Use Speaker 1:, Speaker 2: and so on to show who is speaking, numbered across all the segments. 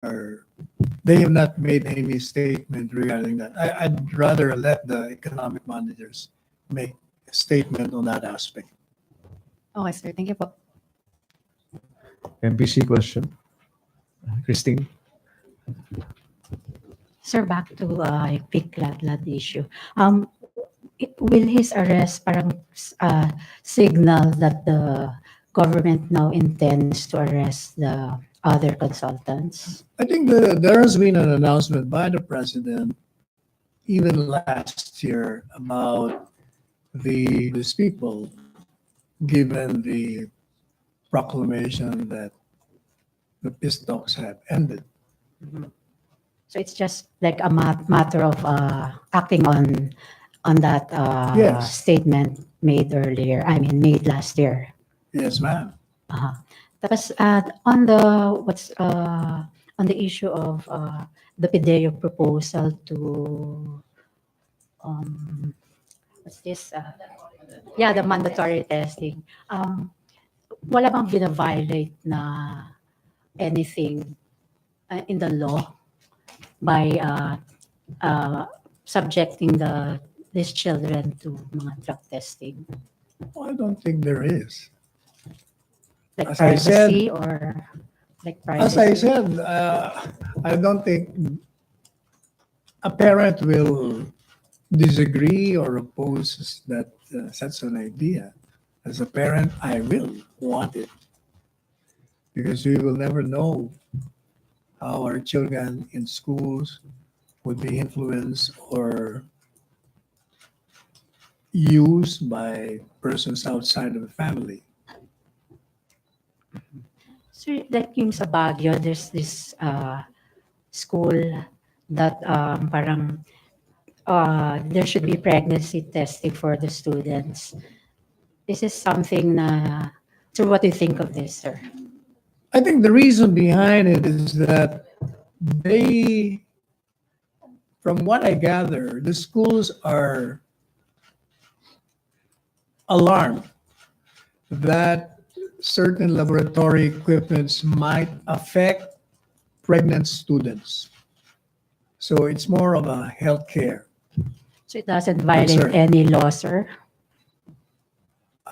Speaker 1: they have not made any statement regarding that. I'd rather let the economic managers make a statement on that aspect.
Speaker 2: Okay, sir. Thank you po.
Speaker 3: MPC question. Christine?
Speaker 2: Sir, back to Pic Ladlad issue. Will his arrest parang signal that the government now intends to arrest the other consultants?
Speaker 1: I think there has been an announcement by the president even last year about these people, given the proclamation that the peace talks have ended.
Speaker 2: So it's just like a matter of acting on that
Speaker 1: Yes.
Speaker 2: statement made earlier. I mean, made last year.
Speaker 1: Yes, ma'am.
Speaker 2: Tapos on the issue of the PIDEO proposal to what's this? Yeah, the mandatory testing. Wala bang bina-violate na anything in the law by subjecting these children to mga drug testing,
Speaker 1: I don't think there is.
Speaker 2: like
Speaker 1: As I said-
Speaker 2: privacy or like
Speaker 1: As
Speaker 2: privacy?
Speaker 1: I said, I don't think a parent will disagree or oppose that such an idea. As a parent, I will want it because we will never know how our children in schools would be influenced or used by persons outside of the family.
Speaker 2: So like yung sa Baguio, there's this school that parang there should be pregnancy testing for the students. This is something na, so what do you think of this, sir?
Speaker 1: I think the reason behind it is that they, from what I gather, the schools are alarmed that certain laboratory equipments might affect pregnant students. So it's more of a healthcare.
Speaker 2: So it doesn't violate
Speaker 1: Concern.
Speaker 2: any law, sir?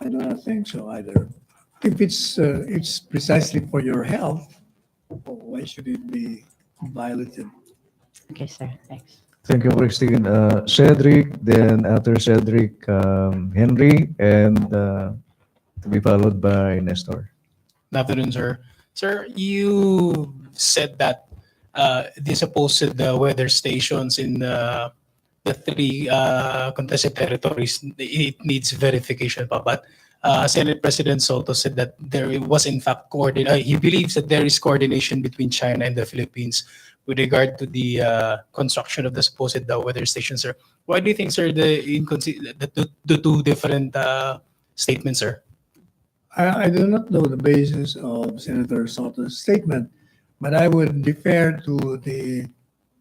Speaker 1: I do not think so either. If it's precisely for your health, why should it be violated?
Speaker 2: Okay, sir. Thanks.
Speaker 3: Thank you, Christine. Cedric, then after Cedric, Henry, and to be followed by Nestor.
Speaker 4: Good afternoon, sir. Sir, you said that the supposed weather stations in the three contested territories, it needs verification pa. But Senate President Soto said that there was in fact he believes that there is coordination between China and the Philippines with regard to the construction of the supposed weather stations, sir. Why do you think, sir, the two different statements, sir?
Speaker 1: I do not know the basis of Senator Soto's statement, but I would defer to the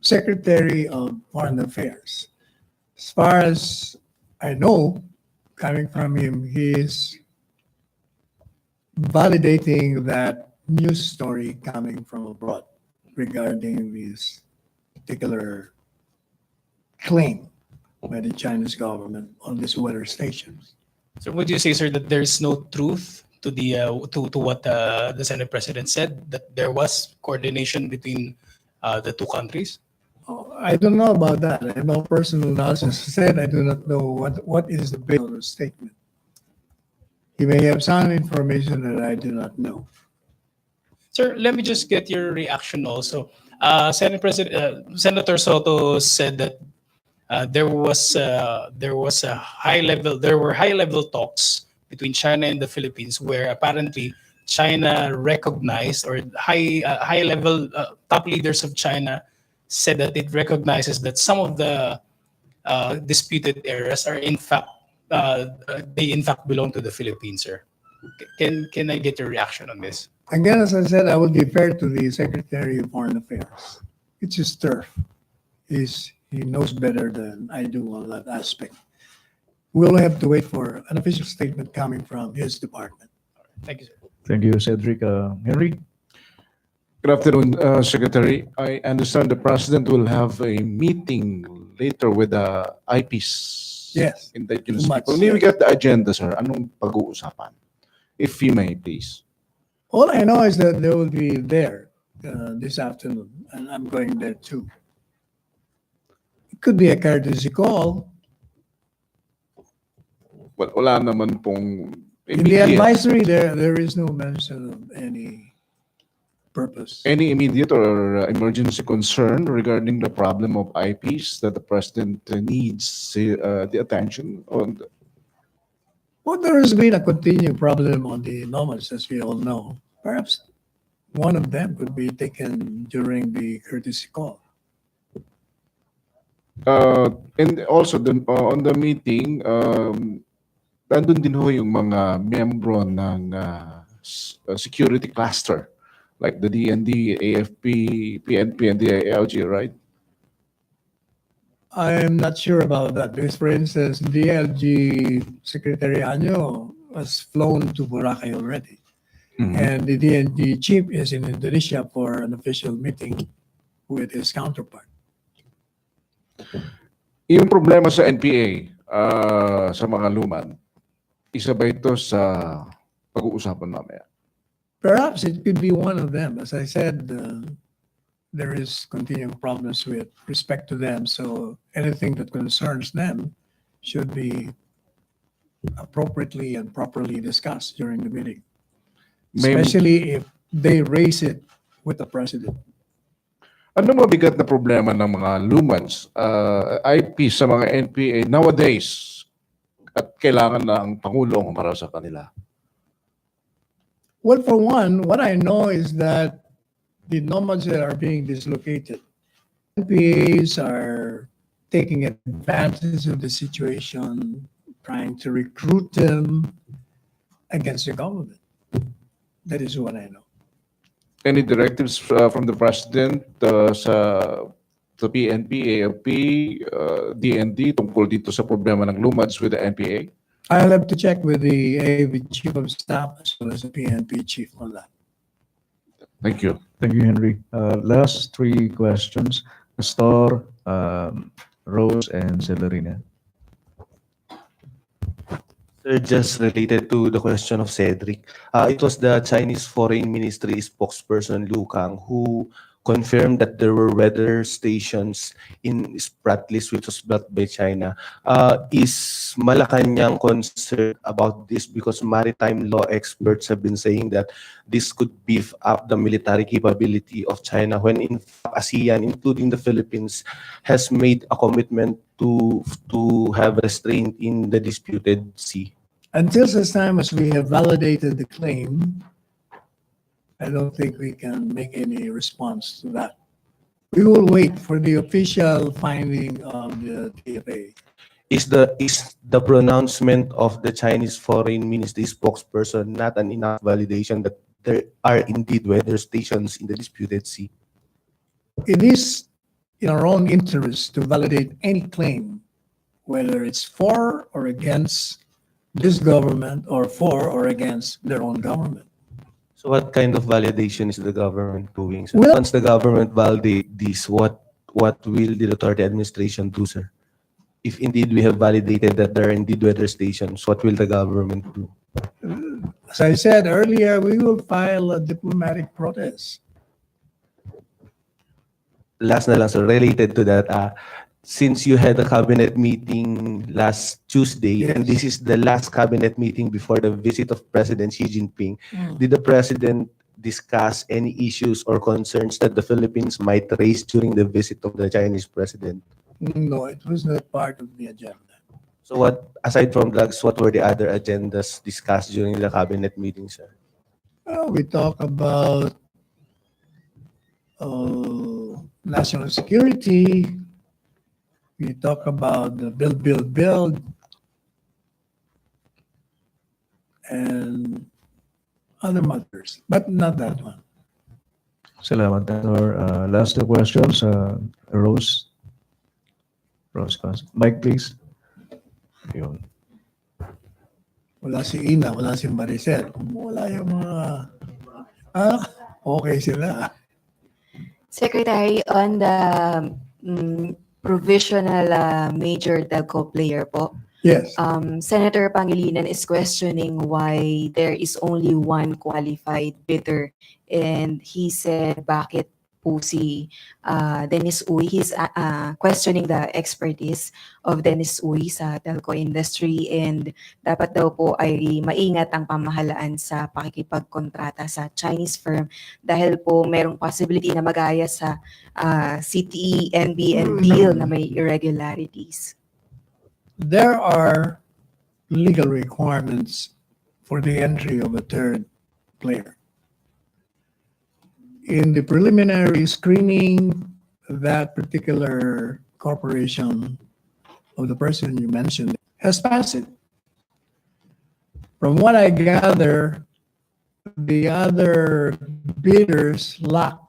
Speaker 1: Secretary of Foreign Affairs. As far as I know, coming from him, he is validating that news story coming from abroad regarding this particular claim by the Chinese government on these weather stations.
Speaker 4: So would you say, sir, that there is no truth to the to what the Senate President said, that there was coordination between the two countries?
Speaker 1: Oh, I don't know about that. I have no personal knowledge. As I said, I do not know what is the basis of the statement. He may have some information that I do not know.
Speaker 4: Sir, let me just get your reaction also. Senator Soto said that there were high level talks between China and the Philippines where apparently China recognized, or high level top leaders of China said that it recognizes that some of the disputed areas are in fact they in fact belong to the Philippines, sir. Can I get your reaction on this?
Speaker 1: Again, as I said, I will defer to the Secretary of Foreign Affairs. It's his turf. He knows better than I do on that aspect. We'll have to wait for an official statement coming from his department.
Speaker 4: Thank you, sir.
Speaker 3: Thank you, Cedric. Henry?
Speaker 5: Good afternoon, Secretary. I understand the President will have a meeting later with the IPs.
Speaker 1: Yes.
Speaker 5: Indigenous
Speaker 1: Much,
Speaker 5: people. May we
Speaker 1: yes.
Speaker 5: get the agenda, sir? Anong pag-uusapan? If you may, please.
Speaker 1: All I know is that they will be there this afternoon, and I'm going there too. It could be a courtesy call.
Speaker 5: Wala naman pong
Speaker 1: In the
Speaker 5: immediate,
Speaker 1: advisory, there is no mention of any purpose.
Speaker 5: any immediate or emergency concern regarding the problem of IPs that the President needs the attention on.
Speaker 1: Well, there has been a continuing problem on the nomads, as we all know. Perhaps one of them could be taken during the courtesy call.
Speaker 5: And also on the meeting, nandun din ho yung mga miyembro ng security cluster like the DND, AFP, PNP, and the ALG, right?
Speaker 1: I'm not sure about that because, for instance, DLG Secretary Anyo has flown to Boracay already. And the DND chief is in Indonesia for an official meeting with his counterpart.
Speaker 5: Yung problema sa NPA, sa mga lumad, isa ba ito sa pag-uusapan mamaya?
Speaker 1: Perhaps it could be one of them. As I said, there is continuing problems with respect to them. So anything that concerns them should be appropriately and properly discussed during the meeting,
Speaker 5: May-
Speaker 1: especially if they raise it with the president.
Speaker 5: Ano mabigat na problema ng mga lumads, IP sa mga NPA nowadays at kailangan na ang Pangulo ang para sa kanila?
Speaker 1: Well, for one, what I know is that the nomads that are being dislocated, NPAs are taking advantage of the situation, trying to recruit them against the government. That is what I know.
Speaker 5: Any directives from the President sa PNP, AFP, DND tungkol dito sa problema ng lumads with the NPA?
Speaker 1: I'll have to check with the AV chief of staff as well as the PNP chief on that.
Speaker 5: Thank you.
Speaker 3: Thank you, Henry. Last three questions. Nestor, Rose, and Celerina.
Speaker 6: Sir, just related to the question of Cedric, it was the Chinese Foreign Ministry spokesperson Liu Kang who confirmed that there were weather stations in Spratlys, which was built by China. Is Malakanyang concerned about this because maritime law experts have been saying that this could beef up the military capability of China when in fact ASEAN, including the Philippines, has made a commitment to have restraint in the disputed sea?
Speaker 1: Until such time as we have validated the claim, I don't think we can make any response to that. We will wait for the official finding of the TFA.
Speaker 6: Is the pronouncement of the Chinese Foreign Ministry spokesperson not an enough validation that there are indeed weather stations in the disputed sea?
Speaker 1: It is in our own interest to validate any claim, whether it's for or against this government or for or against their own government.
Speaker 6: So what kind of validation is the government doing? So
Speaker 1: Well-
Speaker 6: once the government validate this, what will the Duterte administration do, sir? If indeed we have validated that there are indeed weather stations, what will the government do?
Speaker 1: As I said earlier, we will file a diplomatic protest.
Speaker 6: Last na lang, sir, related to that, since you had a cabinet meeting last Tuesday, and
Speaker 1: Yes.
Speaker 6: this is the last cabinet meeting before the visit of President Xi Jinping, did the president discuss any issues or concerns that the Philippines might raise during the visit of the Chinese president?
Speaker 1: No, it was not part of the agenda.
Speaker 6: So what, aside from drugs, what were the other agendas discussed during the cabinet meeting, sir?
Speaker 1: We talk about national security. We talk about the build, and other matters, but not that one.
Speaker 3: Salamat, Nestor. Last two questions. Rose. Rose, Mike, please. Yun.
Speaker 1: Wala si Ina, wala si Maricel. Wala yung mga, okay sila.
Speaker 7: Secretary, on the provisional major telco player po,
Speaker 1: Yes.
Speaker 7: Senator Pangilinan is questioning why there is only one qualified bidder. And he said, bakit po si Dennis Uy? He's questioning the expertise of Dennis Uy sa telco industry, and dapat daw po ay maingat ang pamahalaan sa pakikipagkontrata sa Chinese firm dahil po merong possibility na magaya sa CTE, NBN deal na may irregularities.
Speaker 1: There are legal requirements for the entry of a third player. In the preliminary screening, that particular corporation of the person you mentioned has passed it. From what I gather, the other bidders lack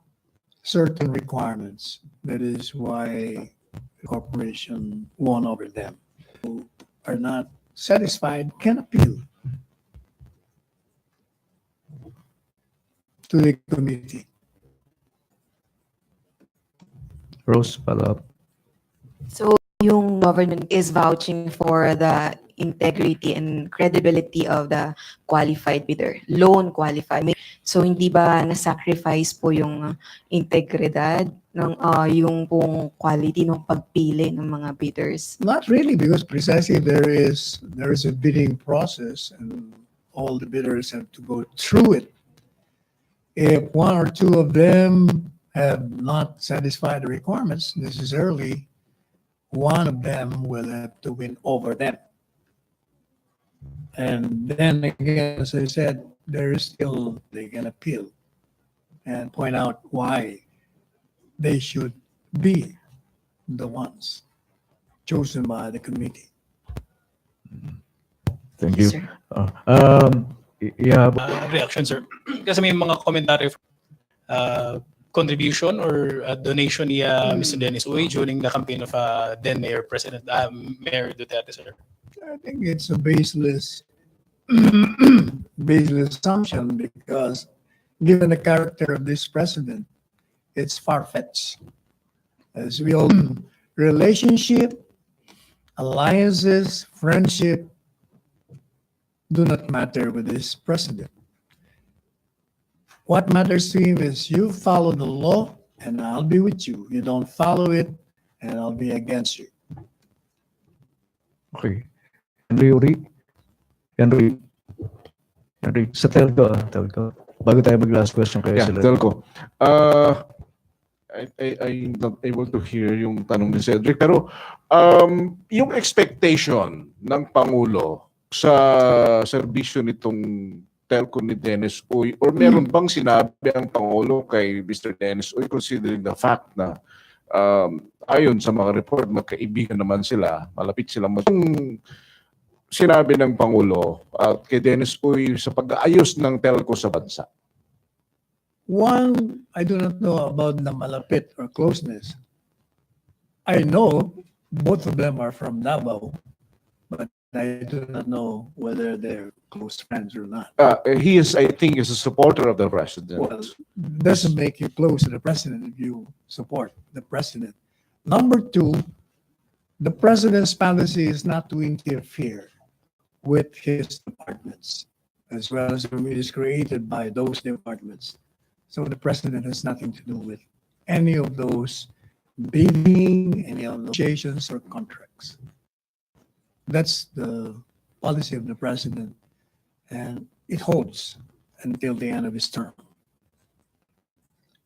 Speaker 1: certain requirements. That is why the corporation won over them. Who are not satisfied can appeal to the committee.
Speaker 3: Rose, follow up.
Speaker 7: So yung government is vouching for the integrity and credibility of the qualified bidder, loan qualified. So hindi ba na-sacrifice po yung integridad ng yung pong quality ng pagpili ng mga bidders?
Speaker 1: Not really, because precisely there is a bidding process and all the bidders have to go through it. If one or two of them have not satisfied the requirements, necessarily one of them will have to win over them. And then again, as I said, they can appeal and point out why they should be the ones chosen by the committee.
Speaker 3: Thank you.
Speaker 7: Sir.
Speaker 3: Yeah,
Speaker 4: Reaction, sir. Kasi may mga komentary contribution or donation ni Mr. Dennis Uy during the campaign of then Mayor President Mayor Duterte, sir.
Speaker 1: I think it's a baseless assumption, because given the character of this president, it's far-fetched. As we all know, relationship, alliances, friendship do not matter with this president. What matters to him is you follow the law and I'll be with you. You don't follow it and I'll be against you.
Speaker 3: okay. Henry, sa telco, telco. Bago tayo mag-last question kayo
Speaker 5: Yeah,
Speaker 3: sila.
Speaker 5: telco. I'm not able to hear yung tanong ni Cedric, pero yung expectation ng Pangulo sa serbisyo nitong telco ni Dennis Uy, or meron bang sinabi ang Pangulo kay Mr. Dennis Uy, considering the fact na ayon sa mga report, magkaibigan naman sila, malapit sila. Yung sinabi ng Pangulo at kay Dennis Uy sa pag-aayos ng telco sa bansa?
Speaker 1: One, I do not know about the malapit or closeness. I know both of them are from Davao, but I do not know whether they're close friends or not.
Speaker 5: He is, I think, is a supporter of the president.
Speaker 1: Well, doesn't make you close to the president if you support the president. Number two, the president's policy is not to interfere with his departments, as well as it is created by those departments. So the president has nothing to do with any of those bidding, any of those negotiations or contracts. That's the policy of the president, and it holds until the end of his term.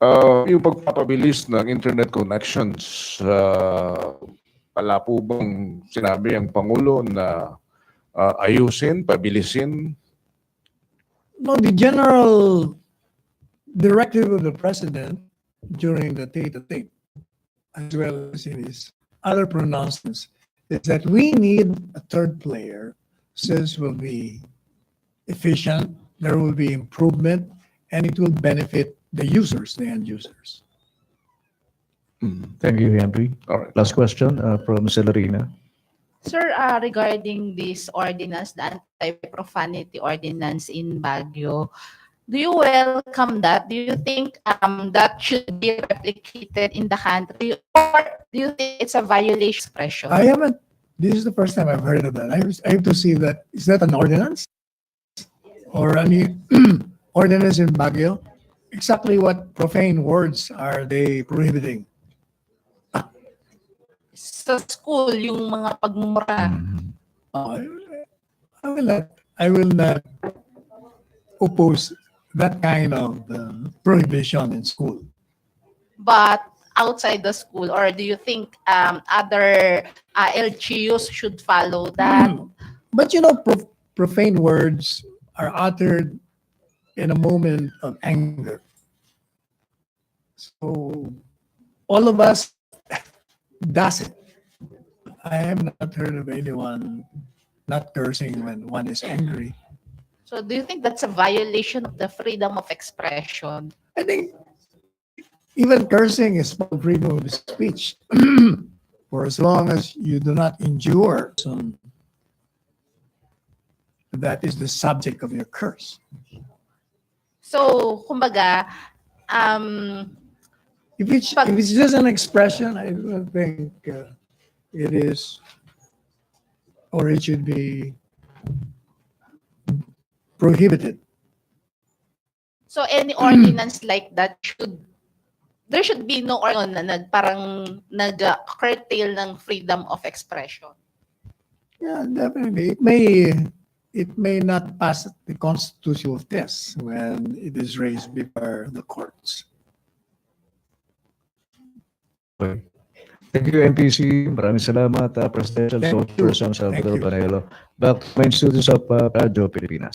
Speaker 5: Yung pagpapabilis ng internet connections, wala po bang sinabi ang Pangulo na ayusin, pabilisin?
Speaker 1: No, the general directive of the president during the Tate, as well as in his other pronouncements, is that we need a third player, since will be efficient, there will be improvement, and it will benefit the users, the end users.
Speaker 3: Thank you, Henry.
Speaker 5: All right.
Speaker 3: Last question from Celerina.
Speaker 8: Sir, regarding this ordinance, the anti-profanity ordinance in Baguio, Do you welcome that? Do you think that should be replicated in the country, or do you think it's a violation of expression?
Speaker 1: I haven't, this is the first time I've heard of that. I have to see that, is that an ordinance? Or any ordinance in Baguio? Exactly what profane words are they prohibiting?
Speaker 8: Sa school, yung mga pagmumura.
Speaker 1: Oh, I will not oppose that kind of prohibition in school.
Speaker 8: But outside the school, or do you think other LGUs should follow that?
Speaker 1: But profane words are uttered in a moment of anger. So all of us does it. I have not heard of anyone not cursing when one is angry.
Speaker 8: So do you think that's a violation of the freedom of expression?
Speaker 1: I think even cursing is freedom of speech. For as long as you do not injure some, that is the subject of your curse.
Speaker 8: So, kumbaga,
Speaker 1: If it's just an expression, I don't think it is, or it should be prohibited.
Speaker 8: so any ordinance like that there should be no ordinance na parang nag-curtail ng freedom of expression.
Speaker 1: Yeah, definitely. It may not pass the constitutional test when it is raised before the courts.
Speaker 3: Okay. Thank you, MPC. Maraming salamat, Presidential
Speaker 1: Thank you.
Speaker 3: Spokesperson
Speaker 1: Thank
Speaker 3: Salvador
Speaker 1: you.
Speaker 3: Panelo. Back to my students of Radio Pilipinas.